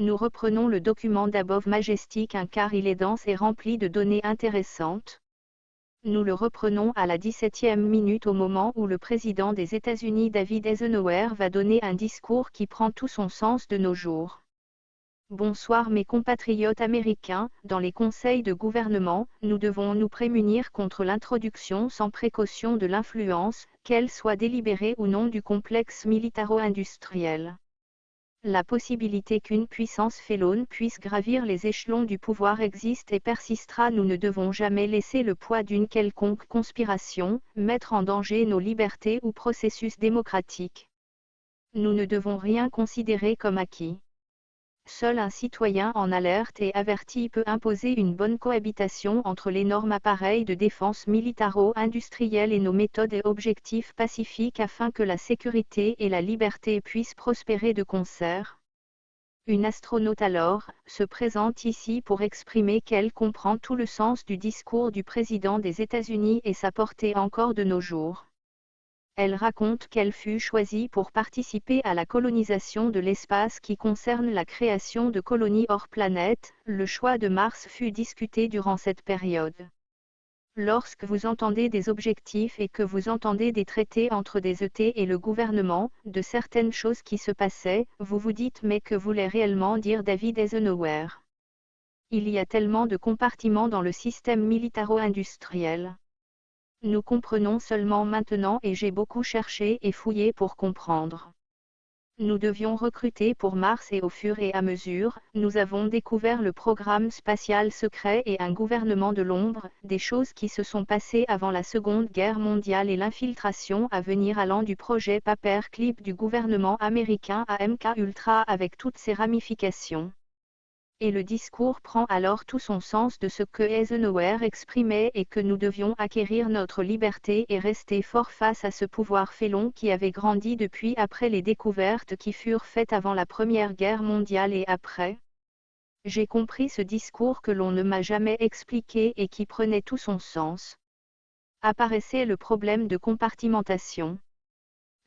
Nous reprenons le document d'Above Majestic 1 car il est dense et rempli de données intéressantes. Nous le reprenons à la 17e minute au moment où le président des États-Unis David Eisenhower va donner un discours qui prend tout son sens de nos jours. Bonsoir mes compatriotes américains, dans les conseils de gouvernement, nous devons nous prémunir contre l'introduction sans précaution de l'influence, qu'elle soit délibérée ou non du complexe militaro-industriel. La possibilité qu'une puissance félonne puisse gravir les échelons du pouvoir existe et persistera. Nous ne devons jamais laisser le poids d'une quelconque conspiration mettre en danger nos libertés ou processus démocratiques. Nous ne devons rien considérer comme acquis. Seul un citoyen en alerte et averti peut imposer une bonne cohabitation entre l'énorme appareil de défense militaro-industriel et nos méthodes et objectifs pacifiques afin que la sécurité et la liberté puissent prospérer de concert. Une astronaute alors se présente ici pour exprimer qu'elle comprend tout le sens du discours du président des États-Unis et sa portée encore de nos jours. Elle raconte qu'elle fut choisie pour participer à la colonisation de l'espace qui concerne la création de colonies hors planète. Le choix de Mars fut discuté durant cette période. Lorsque vous entendez des objectifs et que vous entendez des traités entre des ET et le gouvernement, de certaines choses qui se passaient, vous vous dites mais que voulait réellement dire David Eisenhower? Il y a tellement de compartiments dans le système militaro-industriel. Nous comprenons seulement maintenant et j'ai beaucoup cherché et fouillé pour comprendre. Nous devions recruter pour Mars et au fur et à mesure, nous avons découvert le programme spatial secret et un gouvernement de l'ombre, des choses qui se sont passées avant la Seconde Guerre mondiale et l'infiltration à venir allant du projet Paperclip du gouvernement américain à MK Ultra avec toutes ses ramifications. Et le discours prend alors tout son sens de ce que Eisenhower exprimait et que nous devions acquérir notre liberté et rester fort face à ce pouvoir félon qui avait grandi depuis après les découvertes qui furent faites avant la Première Guerre mondiale et après. J'ai compris ce discours que l'on ne m'a jamais expliqué et qui prenait tout son sens. Apparaissait le problème de compartimentation.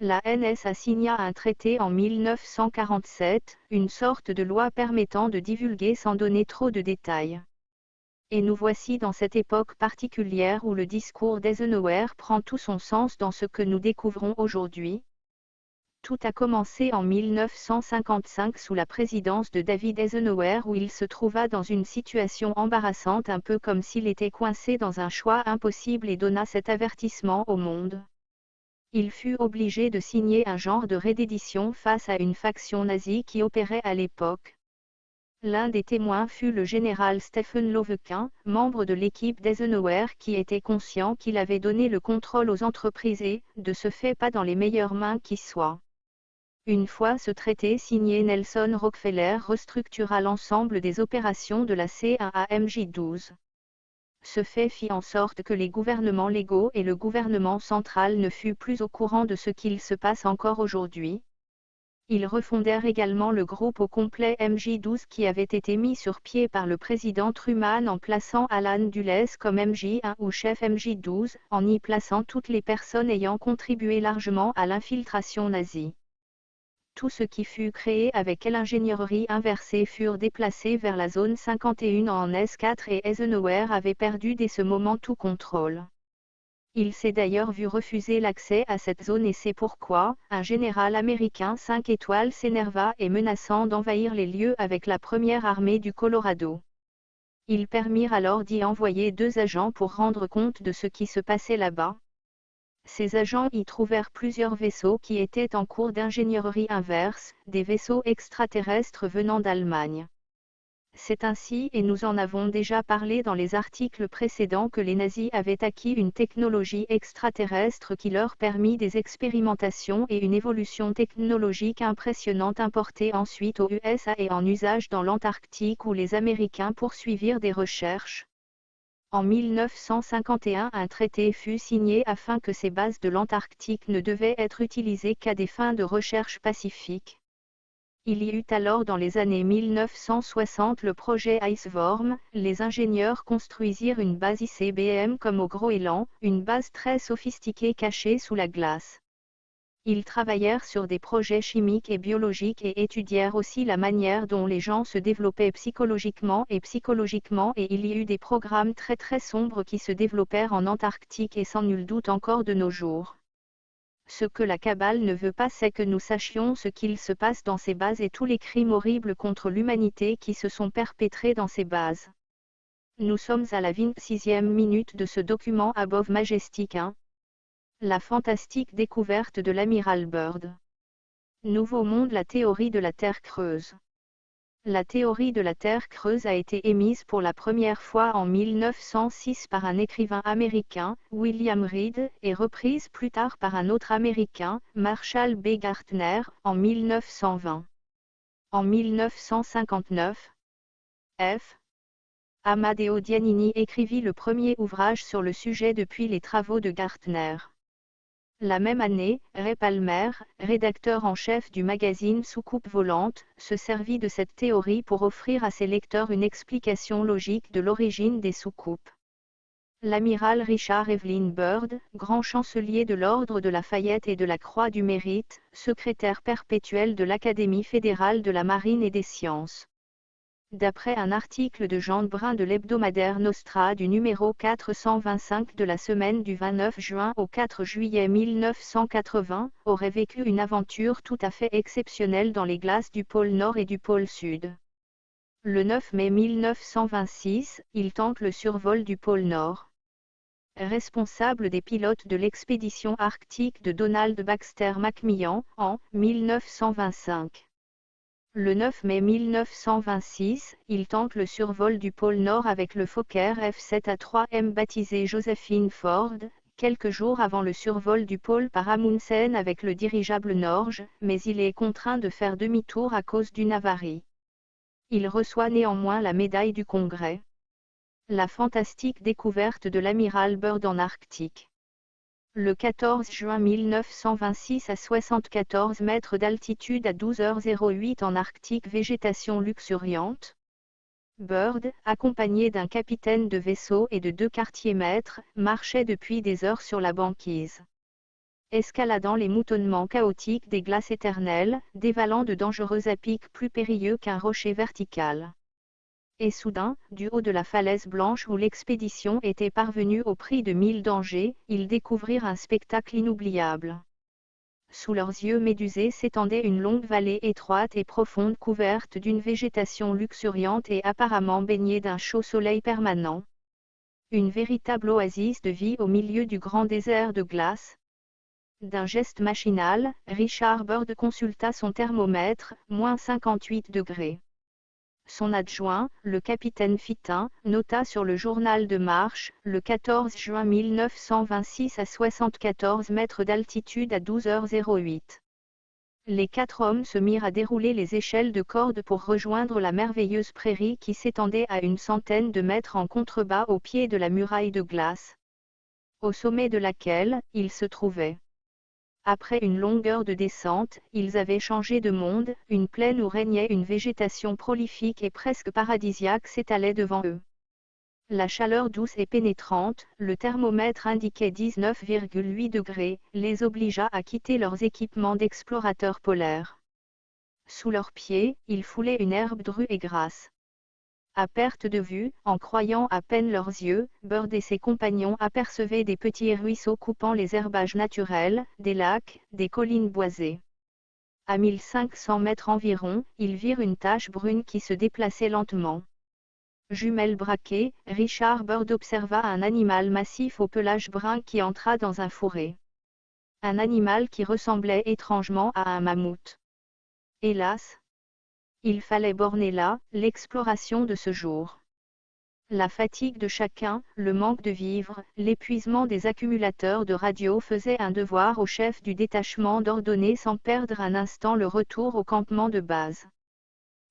La NSA signa un traité en 1947, une sorte de loi permettant de divulguer sans donner trop de détails. Et nous voici dans cette époque particulière où le discours d'Eisenhower prend tout son sens dans ce que nous découvrons aujourd'hui. Tout a commencé en 1955 sous la présidence de David Eisenhower où il se trouva dans une situation embarrassante un peu comme s'il était coincé dans un choix impossible et donna cet avertissement au monde. Il fut obligé de signer un genre de reddition face à une faction nazie qui opérait à l'époque. L'un des témoins fut le général Stephen Lovequin, membre de l'équipe d'Eisenhower qui était conscient qu'il avait donné le contrôle aux entreprises et, de ce fait pas dans les meilleures mains qui soient. Une fois ce traité signé, Nelson Rockefeller restructura l'ensemble des opérations de la C1 à MJ12. Ce fait fit en sorte que les gouvernements légaux et le gouvernement central ne furent plus au courant de ce qu'il se passe encore aujourd'hui. Ils refondèrent également le groupe au complet MJ12 qui avait été mis sur pied par le président Truman en plaçant Alan Dulles comme MJ1 ou chef MJ12, en y plaçant toutes les personnes ayant contribué largement à l'infiltration nazie. Tout ce qui fut créé avec l'ingénierie inversée furent déplacés vers la zone 51 en S4 et Eisenhower avait perdu dès ce moment tout contrôle. Il s'est d'ailleurs vu refuser l'accès à cette zone et c'est pourquoi un général américain 5 étoiles s'énerva et menaçant d'envahir les lieux avec la première armée du Colorado. Ils permirent alors d'y envoyer 2 agents pour rendre compte de ce qui se passait là-bas. Ces agents y trouvèrent plusieurs vaisseaux qui étaient en cours d'ingénierie inverse, des vaisseaux extraterrestres venant d'Allemagne. C'est ainsi et nous en avons déjà parlé dans les articles précédents que les nazis avaient acquis une technologie extraterrestre qui leur permit des expérimentations et une évolution technologique impressionnante importée ensuite aux USA et en usage dans l'Antarctique où les Américains poursuivirent des recherches. En 1951 un traité fut signé afin que ces bases de l'Antarctique ne devaient être utilisées qu'à des fins de recherche pacifique. Il y eut alors dans les années 1960 le projet Iceworm, les ingénieurs construisirent une base ICBM comme au Groenland, une base très sophistiquée cachée sous la glace. Ils travaillèrent sur des projets chimiques et biologiques et étudièrent aussi la manière dont les gens se développaient psychologiquement et il y eut des programmes très sombres qui se développèrent en Antarctique et sans nul doute encore de nos jours. Ce que la Kabbale ne veut pas, c'est que nous sachions ce qu'il se passe dans ces bases et tous les crimes horribles contre l'humanité qui se sont perpétrés dans ces bases. Nous sommes à la 26e minute de ce document Above Majestic 1. La fantastique découverte de l'amiral Byrd. Nouveau monde, la théorie de la Terre creuse. La théorie de la Terre creuse a été émise pour la première fois en 1906 par un écrivain américain, William Reed, et reprise plus tard par un autre américain, Marshall B. Gartner, en 1920. En 1959, F. Amadeo Giannini écrivit le premier ouvrage sur le sujet depuis les travaux de Gartner. La même année, Ray Palmer, rédacteur en chef du magazine Soucoupe volante, se servit de cette théorie pour offrir à ses lecteurs une explication logique de l'origine des soucoupes. L'amiral Richard Evelyn Byrd, grand chancelier de l'Ordre de Lafayette et de la Croix du Mérite, secrétaire perpétuel de l'Académie fédérale de la Marine et des Sciences. D'après un article de Jean Brun de l'hebdomadaire Nostra du numéro 425 de la semaine du 29 juin au 4 juillet 1980, aurait vécu une aventure tout à fait exceptionnelle dans les glaces du pôle Nord et du pôle Sud. Le 9 mai 1926, il tente le survol du pôle Nord. Responsable des pilotes de l'expédition arctique de Donald Baxter McMillan, en 1925. Le 9 mai 1926, il tente le survol du pôle Nord avec le Fokker F-7A-3M baptisé Josephine Ford, quelques jours avant le survol du pôle par Amundsen avec le dirigeable Norge, mais il est contraint de faire demi-tour à cause d'une avarie. Il reçoit néanmoins la médaille du Congrès. La fantastique découverte de l'amiral Byrd en Arctique. Le 14 juin 1926 à 74 mètres d'altitude à 12h08 en Arctique, végétation luxuriante. Byrd, accompagné d'un capitaine de vaisseau et de 2 quartiers-maîtres, marchait depuis des heures sur la banquise. Escaladant les moutonnements chaotiques des glaces éternelles, dévalant de dangereux à pics plus périlleux qu'un rocher vertical. Et soudain, du haut de la falaise blanche où l'expédition était parvenue au prix de 1000 dangers, ils découvrirent un spectacle inoubliable. Sous leurs yeux médusés s'étendait une longue vallée étroite et profonde couverte d'une végétation luxuriante et apparemment baignée d'un chaud soleil permanent. Une véritable oasis de vie au milieu du grand désert de glace. D'un geste machinal, Richard Byrd consulta son thermomètre, moins 58 degrés. Son adjoint, le capitaine Fitin, nota sur le journal de marche, le 14 juin 1926 à 74 mètres d'altitude à 12h08. Les 4 hommes se mirent à dérouler les échelles de corde pour rejoindre la merveilleuse prairie qui s'étendait à une centaine de mètres en contrebas au pied de la muraille de glace, au sommet de laquelle ils se trouvaient. Après une longue heure de descente, ils avaient changé de monde, une plaine où régnait une végétation prolifique et presque paradisiaque s'étalait devant eux. La chaleur douce et pénétrante, le thermomètre indiquait 19,8 degrés, les obligea à quitter leurs équipements d'explorateurs polaires. Sous leurs pieds, ils foulaient une herbe drue et grasse. À perte de vue, en croyant à peine leurs yeux, Byrd et ses compagnons apercevaient des petits ruisseaux coupant les herbages naturels, des lacs, des collines boisées. À 1500 mètres environ, ils virent une tache brune qui se déplaçait lentement. Jumelle braquée, Richard Byrd observa un animal massif au pelage brun qui entra dans un fourré. Un animal qui ressemblait étrangement à un mammouth. Hélas! Il fallait borner là, l'exploration de ce jour. La fatigue de chacun, le manque de vivres, l'épuisement des accumulateurs de radio faisaient un devoir au chef du détachement d'ordonner sans perdre un instant le retour au campement de base.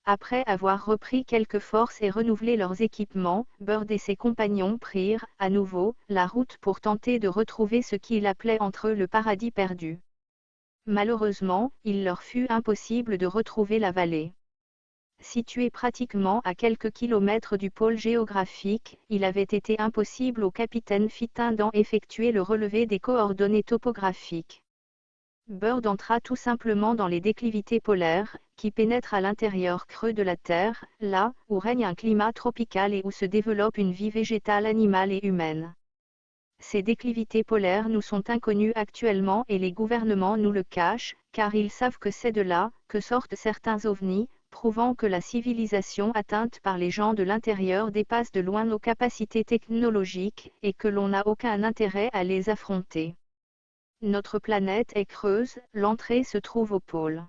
Après avoir repris quelques forces et renouvelé leurs équipements, Byrd et ses compagnons prirent, à nouveau, la route pour tenter de retrouver ce qu'il appelait entre eux le paradis perdu. Malheureusement, il leur fut impossible de retrouver la vallée. Situé pratiquement à quelques kilomètres du pôle géographique, il avait été impossible au capitaine Fitin d'en effectuer le relevé des coordonnées topographiques. Byrd entra tout simplement dans les déclivités polaires, qui pénètrent à l'intérieur creux de la Terre, là où règne un climat tropical et où se développe une vie végétale, animale et humaine. Ces déclivités polaires nous sont inconnues actuellement et les gouvernements nous le cachent, car ils savent que c'est de là que sortent certains ovnis, prouvant que la civilisation atteinte par les gens de l'intérieur dépasse de loin nos capacités technologiques et que l'on n'a aucun intérêt à les affronter. Notre planète est creuse, l'entrée se trouve au pôle.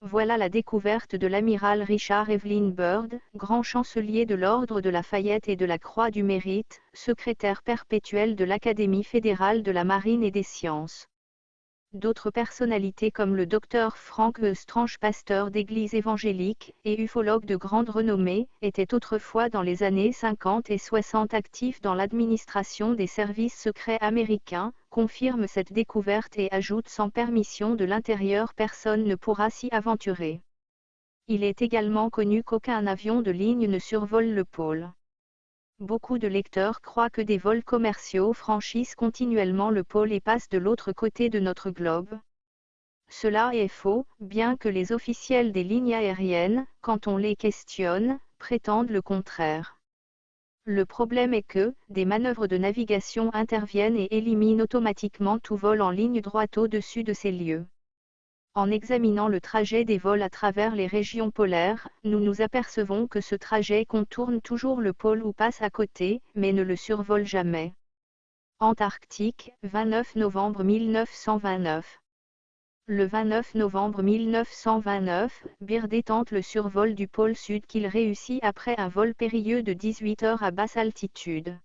Voilà la découverte de l'amiral Richard Evelyn Byrd, grand chancelier de l'Ordre de Lafayette et de la Croix du Mérite, secrétaire perpétuel de l'Académie fédérale de la Marine et des Sciences. D'autres personnalités comme le docteur Frank Strange, pasteur d'église évangélique et ufologue de grande renommée, étaient autrefois dans les années 50 et 60 actifs dans l'administration des services secrets américains, confirment cette découverte et ajoutent sans permission de l'intérieur personne ne pourra s'y aventurer. Il est également connu qu'aucun avion de ligne ne survole le pôle. Beaucoup de lecteurs croient que des vols commerciaux franchissent continuellement le pôle et passent de l'autre côté de notre globe. Cela est faux, bien que les officiels des lignes aériennes, quand on les questionne, prétendent le contraire. Le problème est que, des manœuvres de navigation interviennent et éliminent automatiquement tout vol en ligne droite au-dessus de ces lieux. En examinant le trajet des vols à travers les régions polaires, nous nous apercevons que ce trajet contourne toujours le pôle ou passe à côté, mais ne le survole jamais. Antarctique, 29 novembre 1929. Le 29 novembre 1929, Byrd tente le survol du pôle Sud qu'il réussit après un vol périlleux de 18 heures à basse altitude.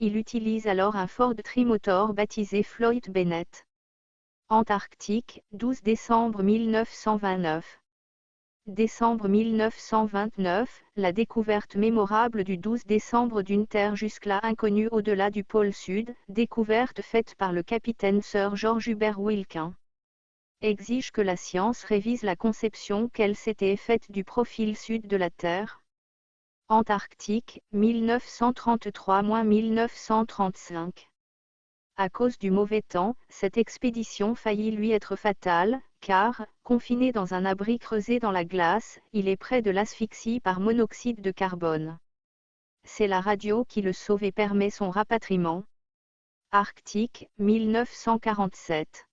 Il utilise alors un Ford trimotor baptisé Floyd Bennett. Antarctique, 12 décembre 1929. Décembre 1929, la découverte mémorable du 12 décembre d'une terre jusque-là inconnue au-delà du pôle Sud, découverte faite par le capitaine Sir George Hubert Wilkin, exige que la science révise la conception qu'elle s'était faite du profil sud de la Terre. Antarctique, 1933-1935. À cause du mauvais temps, cette expédition faillit lui être fatale, car, confiné dans un abri creusé dans la glace, il est près de l'asphyxie par monoxyde de carbone. C'est la radio qui le sauve et permet son rapatriement. Arctique, 1947.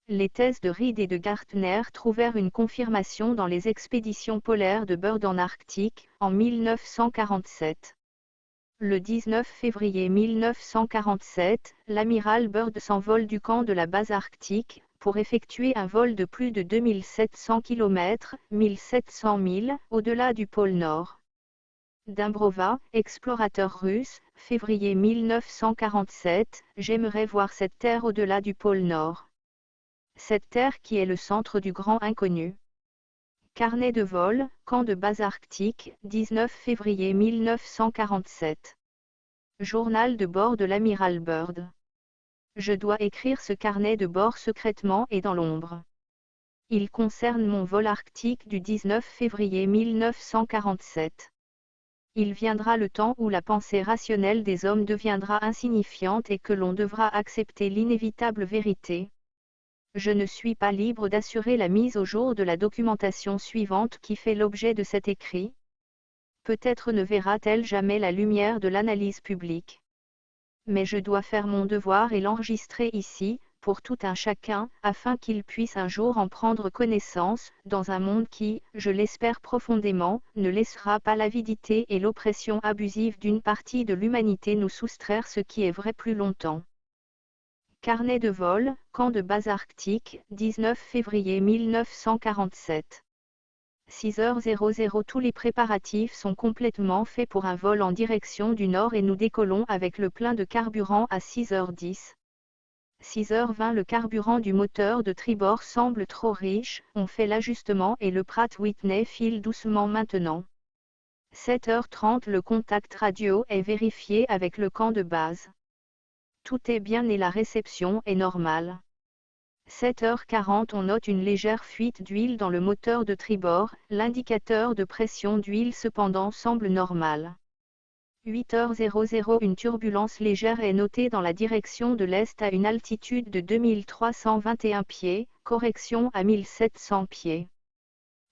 Les thèses de Reid et de Gartner trouvèrent une confirmation dans les expéditions polaires de Byrd en Arctique, en 1947. Le 19 février 1947, l'amiral Byrd s'envole du camp de la base arctique, pour effectuer un vol de plus de 2700 km, 1700 milles, au-delà du pôle Nord. Dimbrova, explorateur russe, février 1947, j'aimerais voir cette terre au-delà du pôle Nord. Cette terre qui est le centre du grand inconnu. Carnet de vol, camp de base arctique, 19 février 1947. Journal de bord de l'amiral Byrd. Je dois écrire ce carnet de bord secrètement et dans l'ombre. Il concerne mon vol arctique du 19 février 1947. Il viendra le temps où la pensée rationnelle des hommes deviendra insignifiante et que l'on devra accepter l'inévitable vérité. Je ne suis pas libre d'assurer la mise au jour de la documentation suivante qui fait l'objet de cet écrit. Peut-être ne verra-t-elle jamais la lumière de l'analyse publique. Mais je dois faire mon devoir et l'enregistrer ici, pour tout un chacun, afin qu'il puisse un jour en prendre connaissance, dans un monde qui, je l'espère profondément, ne laissera pas l'avidité et l'oppression abusive d'une partie de l'humanité nous soustraire ce qui est vrai plus longtemps. Carnet de vol, camp de base arctique, 19 février 1947. 6h00. Tous les préparatifs sont complètement faits pour un vol en direction du nord et nous décollons avec le plein de carburant à 6h10. 6h20. Le carburant du moteur de tribord semble trop riche, on fait l'ajustement et le Pratt Whitney file doucement maintenant. 7h30. Le contact radio est vérifié avec le camp de base. Tout est bien et la réception est normale. 7h40. On note une légère fuite d'huile dans le moteur de tribord, l'indicateur de pression d'huile cependant semble normal. 8h00 Une turbulence légère est notée dans la direction de l'est à une altitude de 2321 pieds, correction à 1700 pieds.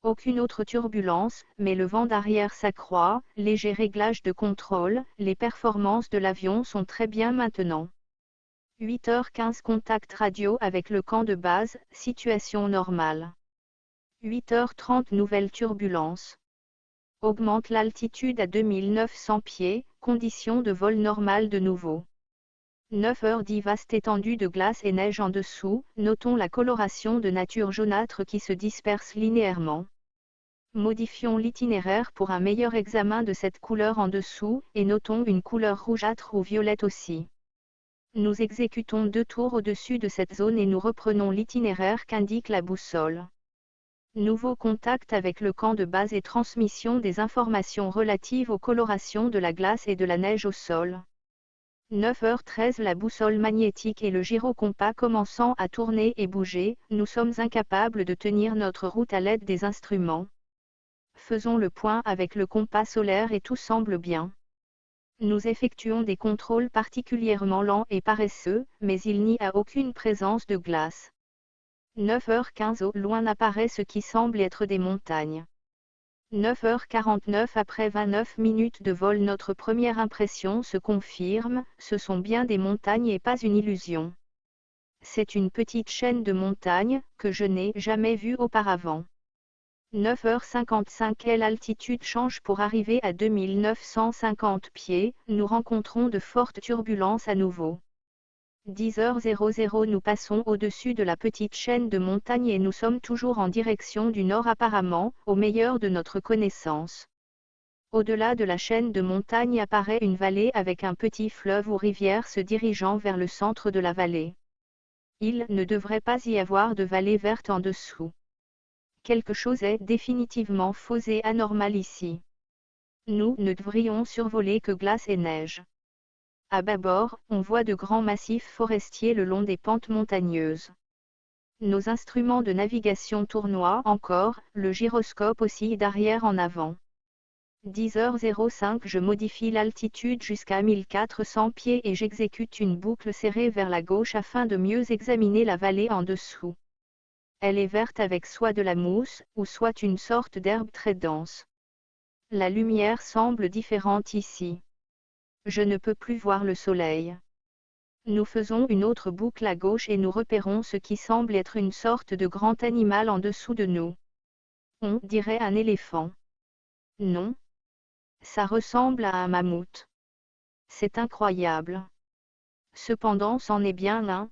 Aucune autre turbulence, mais le vent d'arrière s'accroît, léger réglage de contrôle, les performances de l'avion sont très bien maintenant. 8h15 Contact radio avec le camp de base, situation normale. 8h30 Nouvelle turbulence. Augmente l'altitude à 2900 pieds, conditions de vol normales de nouveau. 9h10 Vaste étendue de glace et neige en dessous, notons la coloration de nature jaunâtre qui se disperse linéairement. Modifions l'itinéraire pour un meilleur examen de cette couleur en dessous, et notons une couleur rougeâtre ou violette aussi. Nous exécutons 2 tours au-dessus de cette zone et nous reprenons l'itinéraire qu'indique la boussole. Nouveau contact avec le camp de base et transmission des informations relatives aux colorations de la glace et de la neige au sol. 9h13 La boussole magnétique et le gyrocompas commençant à tourner et bouger, nous sommes incapables de tenir notre route à l'aide des instruments. Faisons le point avec le compas solaire et tout semble bien. Nous effectuons des contrôles particulièrement lents et paresseux, mais il n'y a aucune présence de glace. 9h15 Au loin apparaît ce qui semble être des montagnes. 9h49 Après 29 minutes de vol, notre première impression se confirme, ce sont bien des montagnes et pas une illusion. C'est une petite chaîne de montagnes, que je n'ai jamais vue auparavant. 9h55 Quelle altitude change pour arriver à 2950 pieds, nous rencontrons de fortes turbulences à nouveau. 10h00 Nous passons au-dessus de la petite chaîne de montagnes et nous sommes toujours en direction du nord apparemment, au meilleur de notre connaissance. Au-delà de la chaîne de montagnes apparaît une vallée avec un petit fleuve ou rivière se dirigeant vers le centre de la vallée. Il ne devrait pas y avoir de vallée verte en dessous. Quelque chose est définitivement faux et anormal ici. Nous ne devrions survoler que glace et neige. À bâbord, on voit de grands massifs forestiers le long des pentes montagneuses. Nos instruments de navigation tournoient encore, le gyroscope oscille d'arrière en avant. 10h05 Je modifie l'altitude jusqu'à 1400 pieds et j'exécute une boucle serrée vers la gauche afin de mieux examiner la vallée en dessous. Elle est verte avec soit de la mousse, ou soit une sorte d'herbe très dense. La lumière semble différente ici. Je ne peux plus voir le soleil. Nous faisons une autre boucle à gauche et nous repérons ce qui semble être une sorte de grand animal en dessous de nous. On dirait un éléphant. Non. Ça ressemble à un mammouth. C'est incroyable. Cependant c'en est bien un.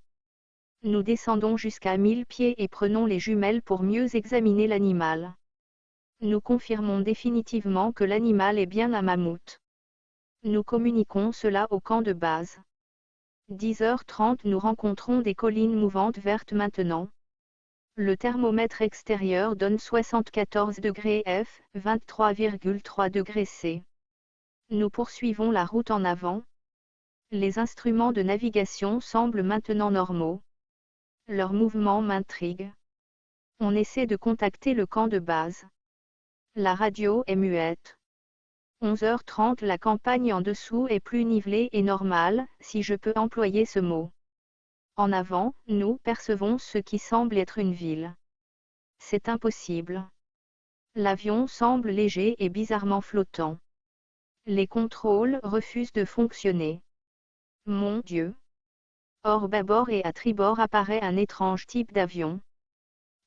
Nous descendons jusqu'à 1000 pieds et prenons les jumelles pour mieux examiner l'animal. Nous confirmons définitivement que l'animal est bien un mammouth. Nous communiquons cela au camp de base. 10h30 Nous rencontrons des collines mouvantes vertes maintenant. Le thermomètre extérieur donne 74 degrés F, 23,3 degrés C. Nous poursuivons la route en avant. Les instruments de navigation semblent maintenant normaux. Leur mouvement m'intrigue. On essaie de contacter le camp de base. La radio est muette. 11h30 La campagne en dessous est plus nivelée et normale, si je peux employer ce mot. En avant, nous percevons ce qui semble être une ville. C'est impossible. L'avion semble léger et bizarrement flottant. Les contrôles refusent de fonctionner. Mon Dieu! Hors bâbord et à tribord apparaît un étrange type d'avion.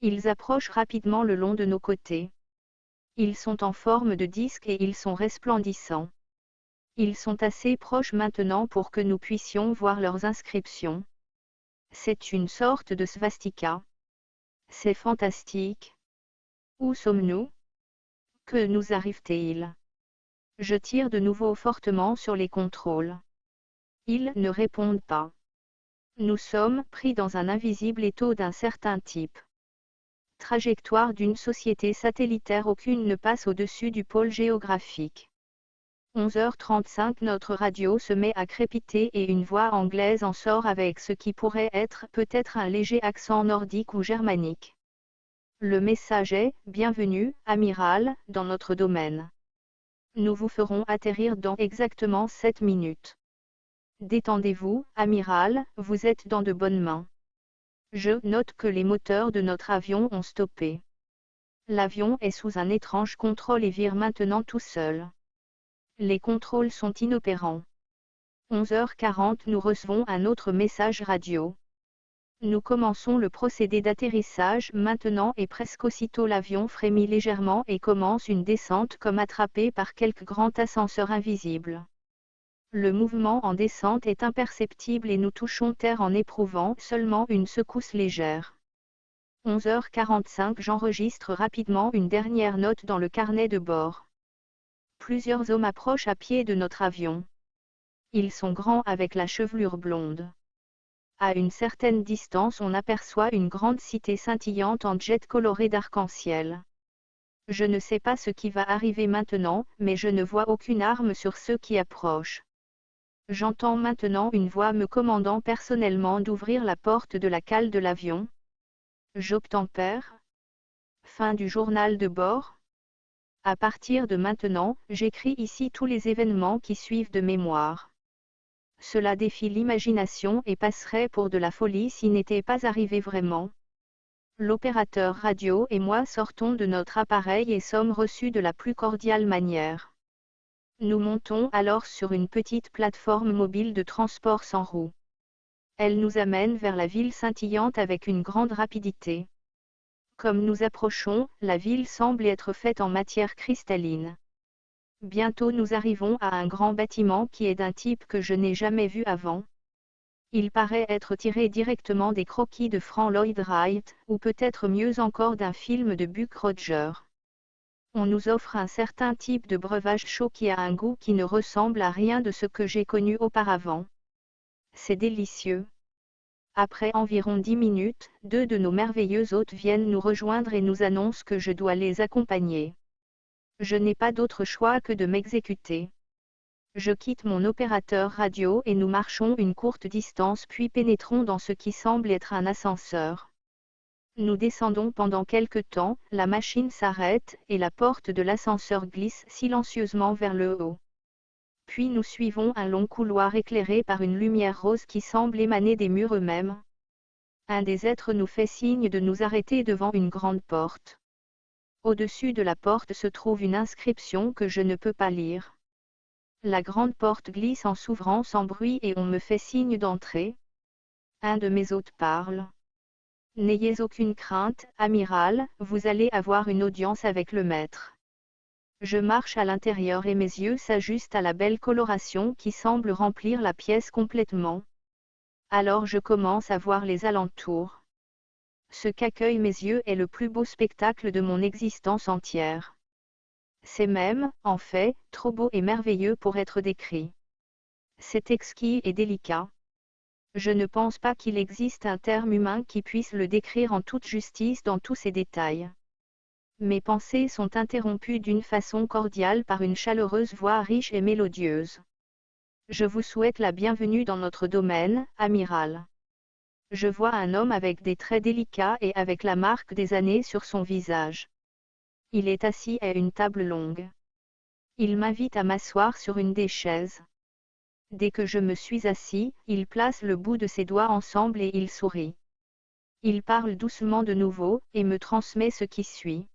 Ils approchent rapidement le long de nos côtés. Ils sont en forme de disque et ils sont resplendissants. Ils sont assez proches maintenant pour que nous puissions voir leurs inscriptions. C'est une sorte de svastika. C'est fantastique. Où sommes-nous? Que nous arrive-t-il? Je tire de nouveau fortement sur les contrôles. Ils ne répondent pas. Nous sommes pris dans un invisible étau d'un certain type. Trajectoire d'une société satellitaire, aucune ne passe au-dessus du pôle géographique. 11h35 Notre radio se met à crépiter et une voix anglaise en sort avec ce qui pourrait être peut-être un léger accent nordique ou germanique. Le message est « Bienvenue, amiral, dans notre domaine. Nous vous ferons atterrir dans exactement 7 minutes. Détendez-vous, amiral, vous êtes dans de bonnes mains. Je note que les moteurs de notre avion ont stoppé. L'avion est sous un étrange contrôle et vire maintenant tout seul. Les contrôles sont inopérants. 11h40 nous recevons un autre message radio. Nous commençons le procédé d'atterrissage maintenant et presque aussitôt l'avion frémit légèrement et commence une descente comme attrapé par quelque grand ascenseur invisible. Le mouvement en descente est imperceptible et nous touchons terre en éprouvant seulement une secousse légère. 11h45 j'enregistre rapidement une dernière note dans le carnet de bord. Plusieurs hommes approchent à pied de notre avion. Ils sont grands avec la chevelure blonde. À une certaine distance on aperçoit une grande cité scintillante en jets colorés d'arc-en-ciel. Je ne sais pas ce qui va arriver maintenant, mais je ne vois aucune arme sur ceux qui approchent. J'entends maintenant une voix me commandant personnellement d'ouvrir la porte de la cale de l'avion. J'obtempère. Fin du journal de bord. À partir de maintenant, j'écris ici tous les événements qui suivent de mémoire. Cela défie l'imagination et passerait pour de la folie s'il n'était pas arrivé vraiment. L'opérateur radio et moi sortons de notre appareil et sommes reçus de la plus cordiale manière. Nous montons alors sur une petite plateforme mobile de transport sans roues. Elle nous amène vers la ville scintillante avec une grande rapidité. Comme nous approchons, la ville semble être faite en matière cristalline. Bientôt nous arrivons à un grand bâtiment qui est d'un type que je n'ai jamais vu avant. Il paraît être tiré directement des croquis de Frank Lloyd Wright, ou peut-être mieux encore d'un film de Buck Rogers. On nous offre un certain type de breuvage chaud qui a un goût qui ne ressemble à rien de ce que j'ai connu auparavant. C'est délicieux. Après environ 10 minutes, 2 de nos merveilleux hôtes viennent nous rejoindre et nous annoncent que je dois les accompagner. Je n'ai pas d'autre choix que de m'exécuter. Je quitte mon opérateur radio et nous marchons une courte distance puis pénétrons dans ce qui semble être un ascenseur. Nous descendons pendant quelque temps, la machine s'arrête et la porte de l'ascenseur glisse silencieusement vers le haut. Puis nous suivons un long couloir éclairé par une lumière rose qui semble émaner des murs eux-mêmes. Un des êtres nous fait signe de nous arrêter devant une grande porte. Au-dessus de la porte se trouve une inscription que je ne peux pas lire. La grande porte glisse en s'ouvrant sans bruit et on me fait signe d'entrer. Un de mes hôtes parle. N'ayez aucune crainte, amiral, vous allez avoir une audience avec le maître. Je marche à l'intérieur et mes yeux s'ajustent à la belle coloration qui semble remplir la pièce complètement. Alors je commence à voir les alentours. Ce qu'accueillent mes yeux est le plus beau spectacle de mon existence entière. C'est même, en fait, trop beau et merveilleux pour être décrit. C'est exquis et délicat. Je ne pense pas qu'il existe un terme humain qui puisse le décrire en toute justice dans tous ses détails. Mes pensées sont interrompues d'une façon cordiale par une chaleureuse voix riche et mélodieuse. Je vous souhaite la bienvenue dans notre domaine, amiral. Je vois un homme avec des traits délicats et avec la marque des années sur son visage. Il est assis à une table longue. Il m'invite à m'asseoir sur une des chaises. Dès que je me suis assis, il place le bout de ses doigts ensemble et il sourit. Il parle doucement de nouveau, et me transmet ce qui suit.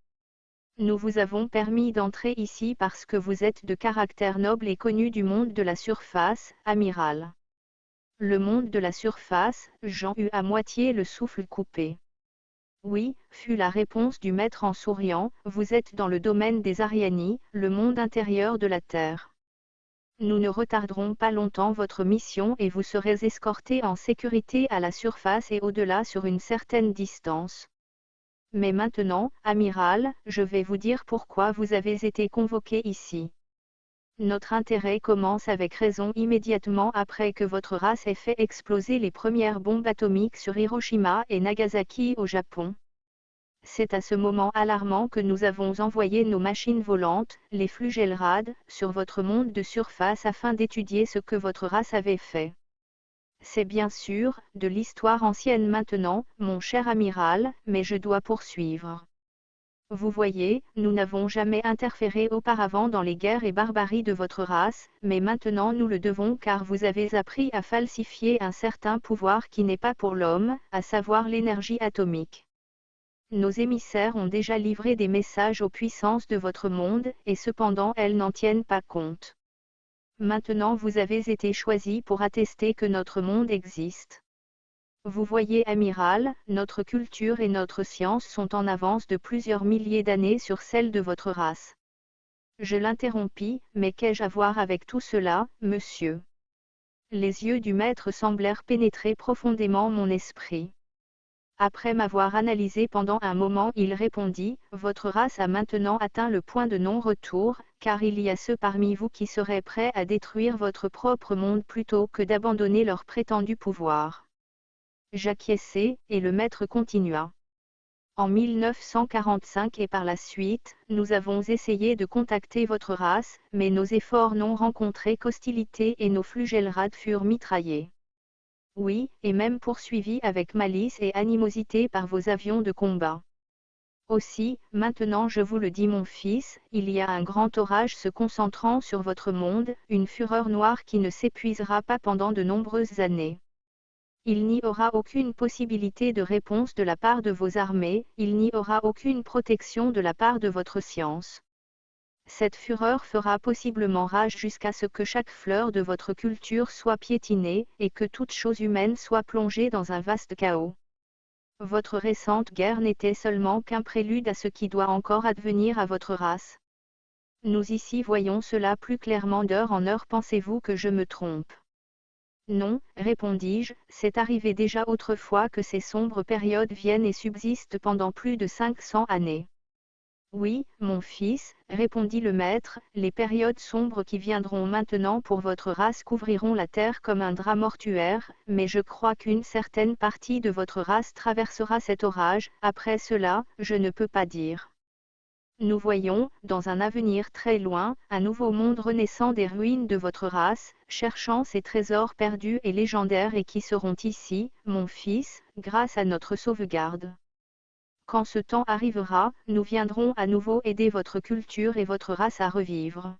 Nous vous avons permis d'entrer ici parce que vous êtes de caractère noble et connu du monde de la surface, amiral. Le monde de la surface, Jean eut à moitié le souffle coupé. Oui, fut la réponse du maître en souriant, vous êtes dans le domaine des Ariani, le monde intérieur de la Terre. Nous ne retarderons pas longtemps votre mission et vous serez escorté en sécurité à la surface et au-delà sur une certaine distance. Mais maintenant, amiral, je vais vous dire pourquoi vous avez été convoqué ici. Notre intérêt commence avec raison immédiatement après que votre race ait fait exploser les premières bombes atomiques sur Hiroshima et Nagasaki au Japon. C'est à ce moment alarmant que nous avons envoyé nos machines volantes, les Flugelrad, sur votre monde de surface afin d'étudier ce que votre race avait fait. C'est bien sûr, de l'histoire ancienne maintenant, mon cher amiral, mais je dois poursuivre. Vous voyez, nous n'avons jamais interféré auparavant dans les guerres et barbaries de votre race, mais maintenant nous le devons car vous avez appris à falsifier un certain pouvoir qui n'est pas pour l'homme, à savoir l'énergie atomique. Nos émissaires ont déjà livré des messages aux puissances de votre monde, et cependant elles n'en tiennent pas compte. Maintenant vous avez été choisi pour attester que notre monde existe. Vous voyez amiral, notre culture et notre science sont en avance de plusieurs milliers d'années sur celles de votre race. Je l'interrompis, mais qu'ai-je à voir avec tout cela, monsieur? Les yeux du maître semblèrent pénétrer profondément mon esprit. Après m'avoir analysé pendant un moment, il répondit, votre race a maintenant atteint le point de non-retour, car il y a ceux parmi vous qui seraient prêts à détruire votre propre monde plutôt que d'abandonner leur prétendu pouvoir. J'acquiesçai, et le maître continua. En 1945 et par la suite, nous avons essayé de contacter votre race, mais nos efforts n'ont rencontré qu'hostilité et nos flugellrades furent mitraillés. Oui, et même poursuivis avec malice et animosité par vos avions de combat. Aussi, maintenant je vous le dis mon fils, il y a un grand orage se concentrant sur votre monde, une fureur noire qui ne s'épuisera pas pendant de nombreuses années. Il n'y aura aucune possibilité de réponse de la part de vos armées, il n'y aura aucune protection de la part de votre science. Cette fureur fera possiblement rage jusqu'à ce que chaque fleur de votre culture soit piétinée, et que toute chose humaine soit plongée dans un vaste chaos. Votre récente guerre n'était seulement qu'un prélude à ce qui doit encore advenir à votre race. Nous ici voyons cela plus clairement d'heure en heure. Pensez-vous que je me trompe? Non, répondis-je, c'est arrivé déjà autrefois que ces sombres périodes viennent et subsistent pendant plus de 500 années. Oui, mon fils, répondit le maître, les périodes sombres qui viendront maintenant pour votre race couvriront la terre comme un drap mortuaire, mais je crois qu'une certaine partie de votre race traversera cet orage, après cela, je ne peux pas dire. Nous voyons, dans un avenir très loin, un nouveau monde renaissant des ruines de votre race, cherchant ces trésors perdus et légendaires et qui seront ici, mon fils, grâce à notre sauvegarde. Quand ce temps arrivera, nous viendrons à nouveau aider votre culture et votre race à revivre.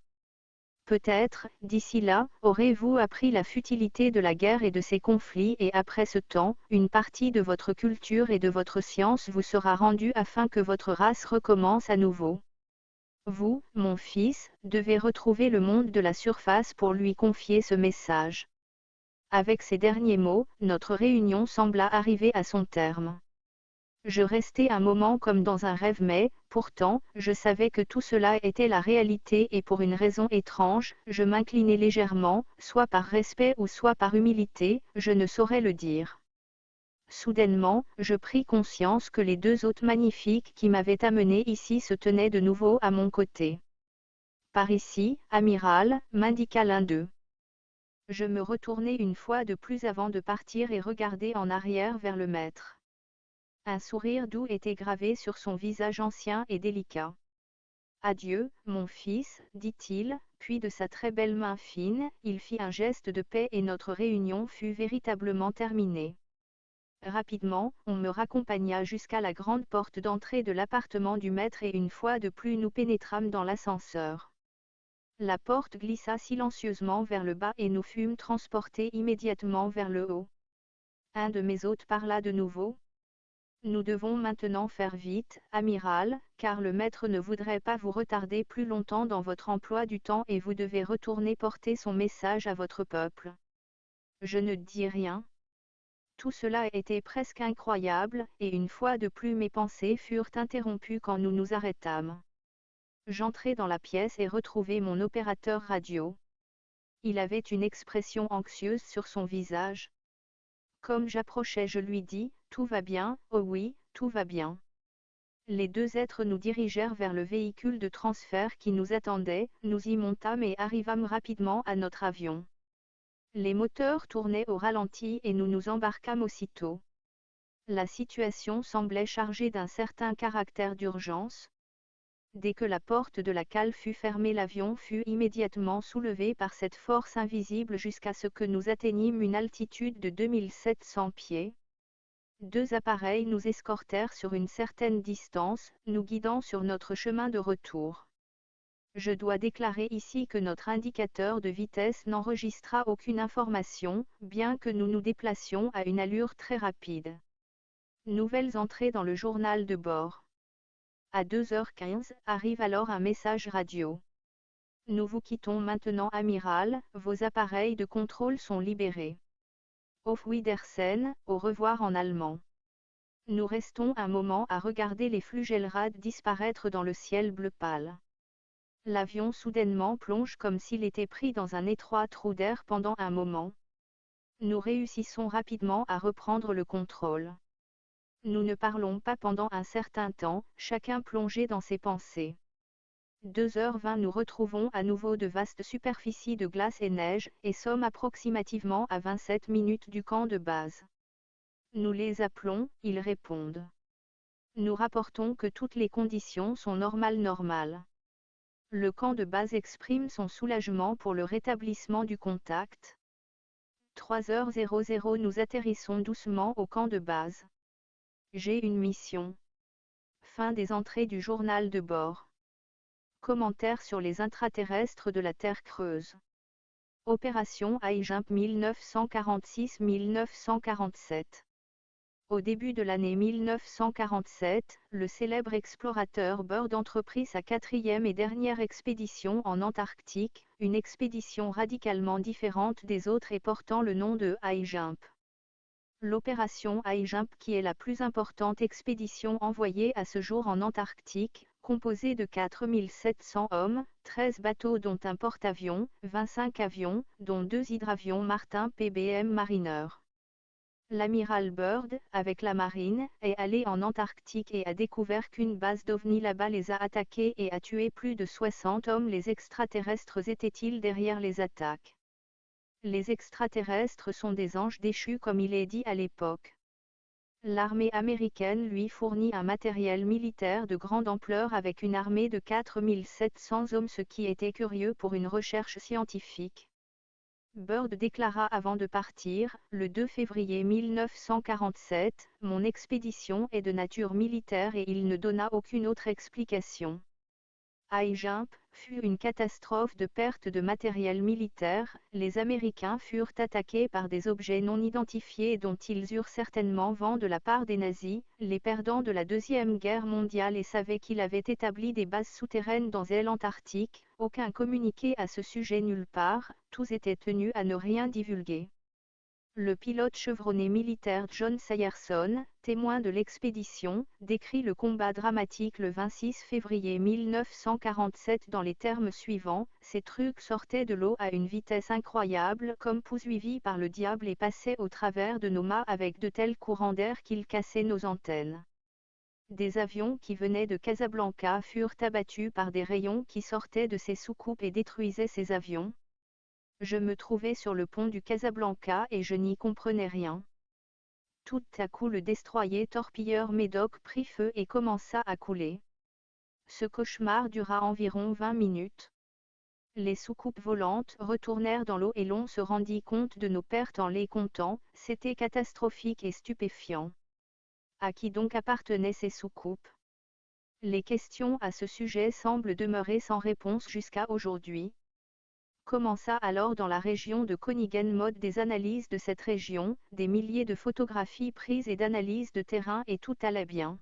Peut-être, d'ici là, aurez-vous appris la futilité de la guerre et de ses conflits et après ce temps, une partie de votre culture et de votre science vous sera rendue afin que votre race recommence à nouveau. Vous, mon fils, devez retrouver le monde de la surface pour lui confier ce message. Avec ces derniers mots, notre réunion sembla arriver à son terme. Je restai un moment comme dans un rêve mais, pourtant, je savais que tout cela était la réalité et pour une raison étrange, je m'inclinai légèrement, soit par respect ou soit par humilité, je ne saurais le dire. Soudainement, je pris conscience que les deux hôtes magnifiques qui m'avaient amené ici se tenaient de nouveau à mon côté. Par ici, amiral, m'indiqua l'un d'eux. Je me retournai une fois de plus avant de partir et regardai en arrière vers le maître. Un sourire doux était gravé sur son visage ancien et délicat. Adieu, mon fils, dit-il, puis de sa très belle main fine, il fit un geste de paix et notre réunion fut véritablement terminée. Rapidement, on me raccompagna jusqu'à la grande porte d'entrée de l'appartement du maître et une fois de plus nous pénétrâmes dans l'ascenseur. La porte glissa silencieusement vers le bas et nous fûmes transportés immédiatement vers le haut. Un de mes hôtes parla de nouveau. Nous devons maintenant faire vite, amiral, car le maître ne voudrait pas vous retarder plus longtemps dans votre emploi du temps et vous devez retourner porter son message à votre peuple. Je ne dis rien. Tout cela était presque incroyable, et une fois de plus mes pensées furent interrompues quand nous nous arrêtâmes. J'entrai dans la pièce et retrouvai mon opérateur radio. Il avait une expression anxieuse sur son visage. Comme j'approchais, je lui dis, « Tout va bien, oh oui, tout va bien. » Les deux êtres nous dirigèrent vers le véhicule de transfert qui nous attendait, nous y montâmes et arrivâmes rapidement à notre avion. Les moteurs tournaient au ralenti et nous nous embarquâmes aussitôt. La situation semblait chargée d'un certain caractère d'urgence. Dès que la porte de la cale fut fermée, l'avion fut immédiatement soulevé par cette force invisible jusqu'à ce que nous atteignîmes une altitude de 2700 pieds. 2 appareils nous escortèrent sur une certaine distance, nous guidant sur notre chemin de retour. Je dois déclarer ici que notre indicateur de vitesse n'enregistra aucune information, bien que nous nous déplacions à une allure très rapide. Nouvelles entrées dans le journal de bord. À 2h15, arrive alors un message radio. Nous vous quittons maintenant, amiral, vos appareils de contrôle sont libérés. Auf Wiedersehen, au revoir en allemand. Nous restons un moment à regarder les Flügelrad disparaître dans le ciel bleu pâle. L'avion soudainement plonge comme s'il était pris dans un étroit trou d'air pendant un moment. Nous réussissons rapidement à reprendre le contrôle. Nous ne parlons pas pendant un certain temps, chacun plongé dans ses pensées. 2h20 nous retrouvons à nouveau de vastes superficies de glace et neige, et sommes approximativement à 27 minutes du camp de base. Nous les appelons, ils répondent. Nous rapportons que toutes les conditions sont normales. Le camp de base exprime son soulagement pour le rétablissement du contact. 3h00 nous atterrissons doucement au camp de base. J'ai une mission. Fin des entrées du journal de bord. Commentaires sur les intraterrestres de la Terre creuse. Opération HiJump 1946-1947. Au début de l'année 1947, le célèbre explorateur Byrd entreprit sa 4e et dernière expédition en Antarctique, une expédition radicalement différente des autres et portant le nom de HiJump. L'opération HiJump, qui est la plus importante expédition envoyée à ce jour en Antarctique, composée de 4700 hommes, 13 bateaux dont un porte-avions, 25 avions, dont 2 hydravions Martin PBM Mariner. L'amiral Byrd, avec la marine, est allé en Antarctique et a découvert qu'une base d'OVNI là-bas les a attaqués et a tué plus de 60 hommes. Les extraterrestres étaient-ils derrière les attaques? Les extraterrestres sont des anges déchus comme il est dit à l'époque. L'armée américaine lui fournit un matériel militaire de grande ampleur avec une armée de 4700 hommes, ce qui était curieux pour une recherche scientifique. Byrd déclara avant de partir, le 2 février 1947, « Mon expédition est de nature militaire » et il ne donna aucune autre explication. HiJump fut une catastrophe de perte de matériel militaire. Les Américains furent attaqués par des objets non identifiés dont ils eurent certainement vent de la part des nazis, les perdants de la Deuxième Guerre mondiale, et savaient qu'il avait établi des bases souterraines dans l'Antarctique. Aucun communiqué à ce sujet nulle part, tous étaient tenus à ne rien divulguer. Le pilote chevronné militaire John Sayerson, témoin de l'expédition, décrit le combat dramatique le 26 février 1947 dans les termes suivants: « Ces trucs sortaient de l'eau à une vitesse incroyable, comme poursuivis par le diable, et passaient au travers de nos mâts avec de tels courants d'air qu'ils cassaient nos antennes. Des avions qui venaient de Casablanca furent abattus par des rayons qui sortaient de ces soucoupes et détruisaient ces avions. Je me trouvais sur le pont du Casablanca et je n'y comprenais rien. Tout à coup le destroyer torpilleur Médoc prit feu et commença à couler. Ce cauchemar dura environ 20 minutes. Les soucoupes volantes retournèrent dans l'eau et l'on se rendit compte de nos pertes en les comptant. C'était catastrophique et stupéfiant. À qui donc appartenaient ces soucoupes? Les questions à ce sujet semblent demeurer sans réponse jusqu'à aujourd'hui. Commença alors dans la région de Konigen mode des analyses de cette région, des milliers de photographies prises et d'analyses de terrain, et tout allait bien.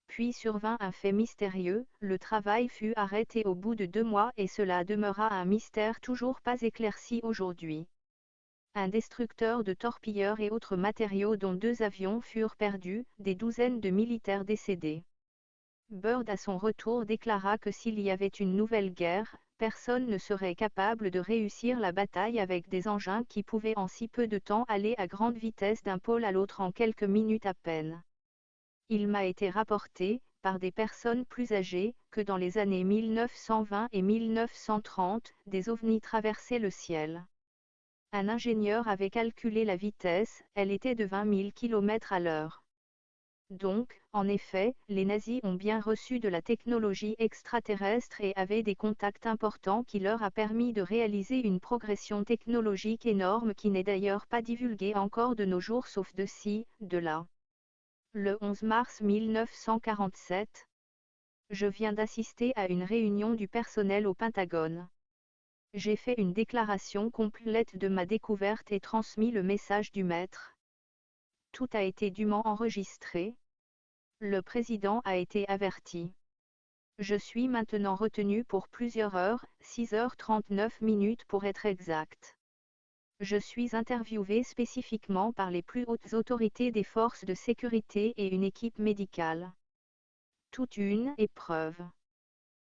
Puis survint un fait mystérieux, le travail fut arrêté au bout de 2 mois et cela demeura un mystère toujours pas éclairci aujourd'hui. Un destructeur de torpilleurs et autres matériaux dont 2 avions furent perdus, des douzaines de militaires décédés. Byrd à son retour déclara que s'il y avait une nouvelle guerre, personne ne serait capable de réussir la bataille avec des engins qui pouvaient en si peu de temps aller à grande vitesse d'un pôle à l'autre en quelques minutes à peine. Il m'a été rapporté, par des personnes plus âgées, que dans les années 1920 et 1930, des ovnis traversaient le ciel. Un ingénieur avait calculé la vitesse, elle était de 20 000 km à l'heure. Donc, en effet, les nazis ont bien reçu de la technologie extraterrestre et avaient des contacts importants qui leur a permis de réaliser une progression technologique énorme qui n'est d'ailleurs pas divulguée encore de nos jours sauf de ci, de là. Le 11 mars 1947. Je viens d'assister à une réunion du personnel au Pentagone. J'ai fait une déclaration complète de ma découverte et transmis le message du maître. Tout a été dûment enregistré. Le président a été averti. Je suis maintenant retenu pour plusieurs heures, 6h39 pour être exact. Je suis interviewé spécifiquement par les plus hautes autorités des forces de sécurité et une équipe médicale. Toute une épreuve.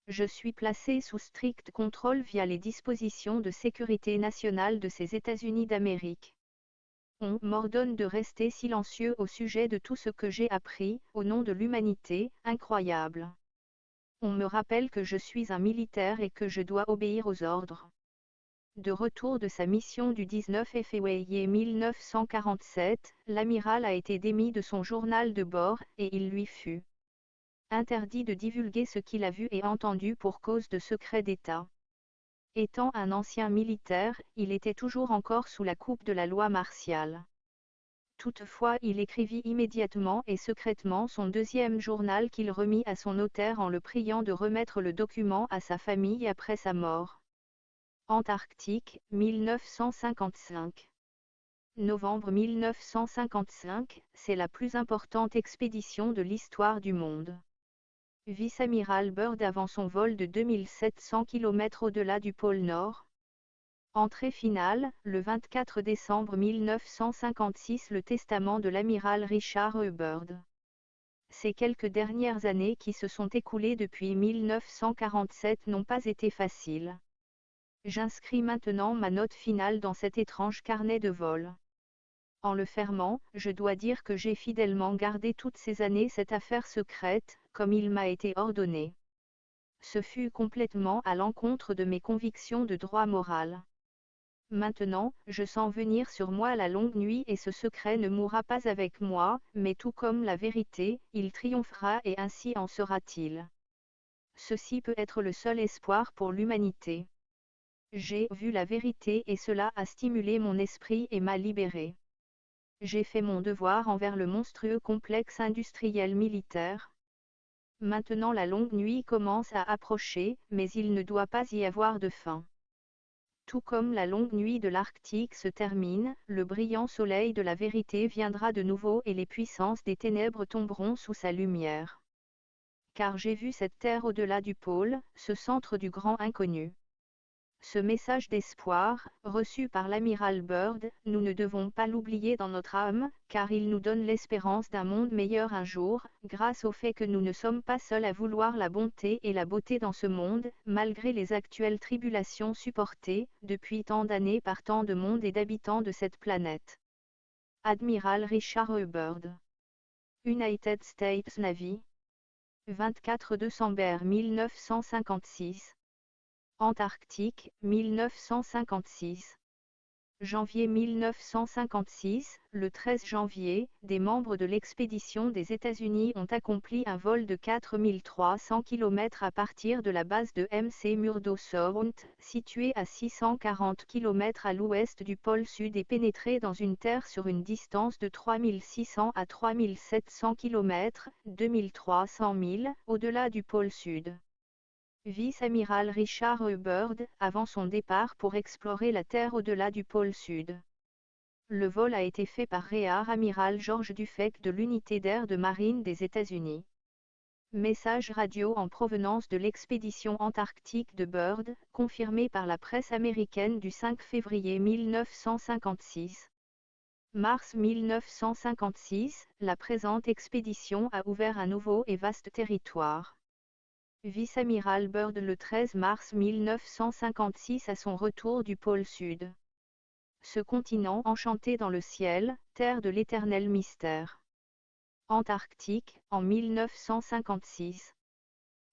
Je suis placé sous strict contrôle via les dispositions de sécurité nationale de ces États-Unis d'Amérique. On m'ordonne de rester silencieux au sujet de tout ce que j'ai appris, au nom de l'humanité, incroyable. On me rappelle que je suis un militaire et que je dois obéir aux ordres. De retour de sa mission du 19 février 1947, l'amiral a été démis de son journal de bord, et il lui fut interdit de divulguer ce qu'il a vu et entendu pour cause de secret d'État. Étant un ancien militaire, il était toujours encore sous la coupe de la loi martiale. Toutefois, il écrivit immédiatement et secrètement son deuxième journal qu'il remit à son notaire en le priant de remettre le document à sa famille après sa mort. Antarctique, 1955. Novembre 1955, c'est la plus importante expédition de l'histoire du monde. Vice-amiral Byrd avant son vol de 2700 km au-delà du pôle Nord. Entrée finale, le 24 décembre 1956. Le testament de l'amiral Richard E. Byrd. Ces quelques dernières années qui se sont écoulées depuis 1947 n'ont pas été faciles. J'inscris maintenant ma note finale dans cet étrange carnet de vol. En le fermant, je dois dire que j'ai fidèlement gardé toutes ces années cette affaire secrète, comme il m'a été ordonné. Ce fut complètement à l'encontre de mes convictions de droit moral. Maintenant, je sens venir sur moi la longue nuit et ce secret ne mourra pas avec moi, mais tout comme la vérité, il triomphera et ainsi en sera-t-il. Ceci peut être le seul espoir pour l'humanité. J'ai vu la vérité et cela a stimulé mon esprit et m'a libéré. J'ai fait mon devoir envers le monstrueux complexe industriel militaire. Maintenant la longue nuit commence à approcher, mais il ne doit pas y avoir de fin. Tout comme la longue nuit de l'Arctique se termine, le brillant soleil de la vérité viendra de nouveau et les puissances des ténèbres tomberont sous sa lumière. Car j'ai vu cette terre au-delà du pôle, ce centre du grand inconnu. Ce message d'espoir, reçu par l'amiral Byrd, nous ne devons pas l'oublier dans notre âme, car il nous donne l'espérance d'un monde meilleur un jour, grâce au fait que nous ne sommes pas seuls à vouloir la bonté et la beauté dans ce monde, malgré les actuelles tribulations supportées, depuis tant d'années par tant de monde et d'habitants de cette planète. Admiral Richard E. Byrd. United States Navy. 24 décembre 1956. Antarctique, 1956. Janvier 1956, le 13 janvier, des membres de l'expédition des États-Unis ont accompli un vol de 4300 km à partir de la base de MC Murdo Sound, située à 640 km à l'ouest du pôle Sud et pénétré dans une terre sur une distance de 3600 à 3700 km, 2300 milles, au-delà du pôle Sud. Vice-amiral Richard E. Byrd, avant son départ pour explorer la Terre au-delà du pôle Sud. Le vol a été fait par Rear Amiral George Dufek de l'unité d'air de marine des États-Unis. Message radio en provenance de l'expédition antarctique de Byrd, confirmé par la presse américaine du 5 février 1956. Mars 1956, la présente expédition a ouvert un nouveau et vaste territoire. Vice-amiral Byrd le 13 mars 1956 à son retour du pôle Sud. Ce continent enchanté dans le ciel, terre de l'éternel mystère. Antarctique, en 1956.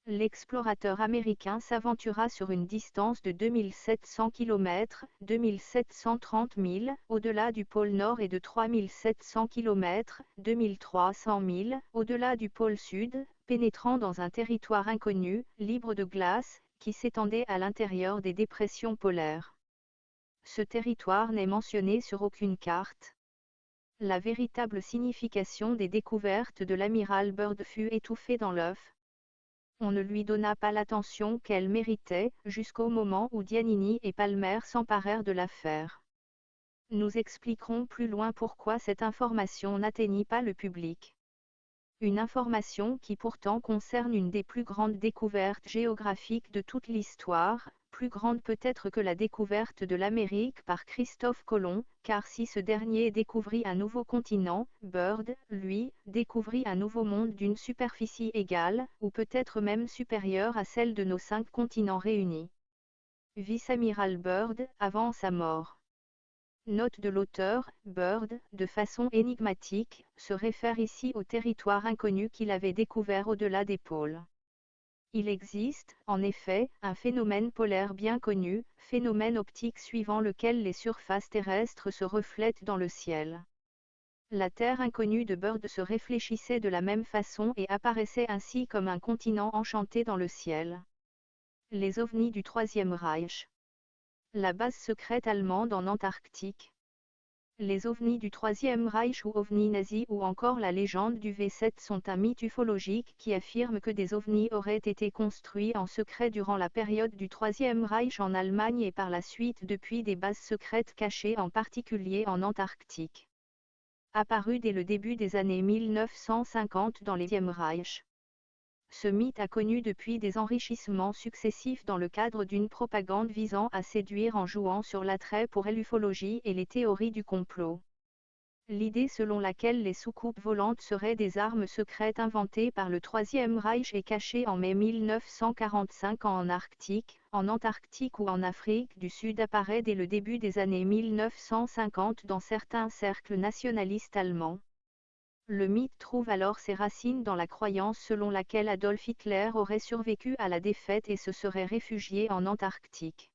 L'explorateur américain s'aventura sur une distance de 2700 km, 2730 milles, au-delà du pôle Nord et de 3700 km, 2300 milles, au-delà du pôle Sud, pénétrant dans un territoire inconnu, libre de glace, qui s'étendait à l'intérieur des dépressions polaires. Ce territoire n'est mentionné sur aucune carte. La véritable signification des découvertes de l'amiral Byrd fut étouffée dans l'œuf. On ne lui donna pas l'attention qu'elle méritait, jusqu'au moment où Giannini et Palmer s'emparèrent de l'affaire. Nous expliquerons plus loin pourquoi cette information n'atteignit pas le public. Une information qui pourtant concerne une des plus grandes découvertes géographiques de toute l'histoire, plus grande peut-être que la découverte de l'Amérique par Christophe Colomb, car si ce dernier découvrit un nouveau continent, Byrd, lui, découvrit un nouveau monde d'une superficie égale, ou peut-être même supérieure à celle de nos 5 continents réunis. Vice-amiral Byrd, avant sa mort. Note de l'auteur, Byrd, de façon énigmatique, se réfère ici au territoire inconnu qu'il avait découvert au-delà des pôles. Il existe, en effet, un phénomène polaire bien connu, phénomène optique suivant lequel les surfaces terrestres se reflètent dans le ciel. La Terre inconnue de Byrd se réfléchissait de la même façon et apparaissait ainsi comme un continent enchanté dans le ciel. Les ovnis du Troisième Reich. La base secrète allemande en Antarctique. Les ovnis du Troisième Reich ou ovnis nazis ou encore la légende du V7 sont un mythe ufologique qui affirme que des ovnis auraient été construits en secret durant la période du Troisième Reich en Allemagne et par la suite depuis des bases secrètes cachées en particulier en Antarctique. Apparu dès le début des années 1950 dans le Troisième Reich. Ce mythe a connu depuis des enrichissements successifs dans le cadre d'une propagande visant à séduire en jouant sur l'attrait pour l'ufologie et les théories du complot. L'idée selon laquelle les soucoupes volantes seraient des armes secrètes inventées par le Troisième Reich et cachées en mai 1945 en Arctique, en Antarctique ou en Afrique du Sud apparaît dès le début des années 1950 dans certains cercles nationalistes allemands. Le mythe trouve alors ses racines dans la croyance selon laquelle Adolf Hitler aurait survécu à la défaite et se serait réfugié en Antarctique.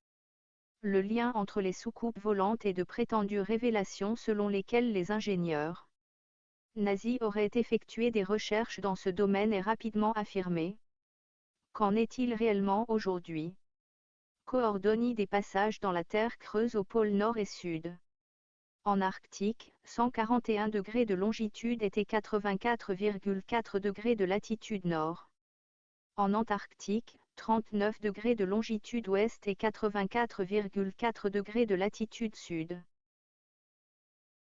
Le lien entre les soucoupes volantes et de prétendues révélations selon lesquelles les ingénieurs nazis auraient effectué des recherches dans ce domaine est rapidement affirmé. Qu'en est-il réellement aujourd'hui? Coordonnées des passages dans la Terre creuse au pôle Nord et Sud. En Arctique, 141 degrés de longitude et 84,4 degrés de latitude nord. En Antarctique, 39 degrés de longitude ouest et 84,4 degrés de latitude sud.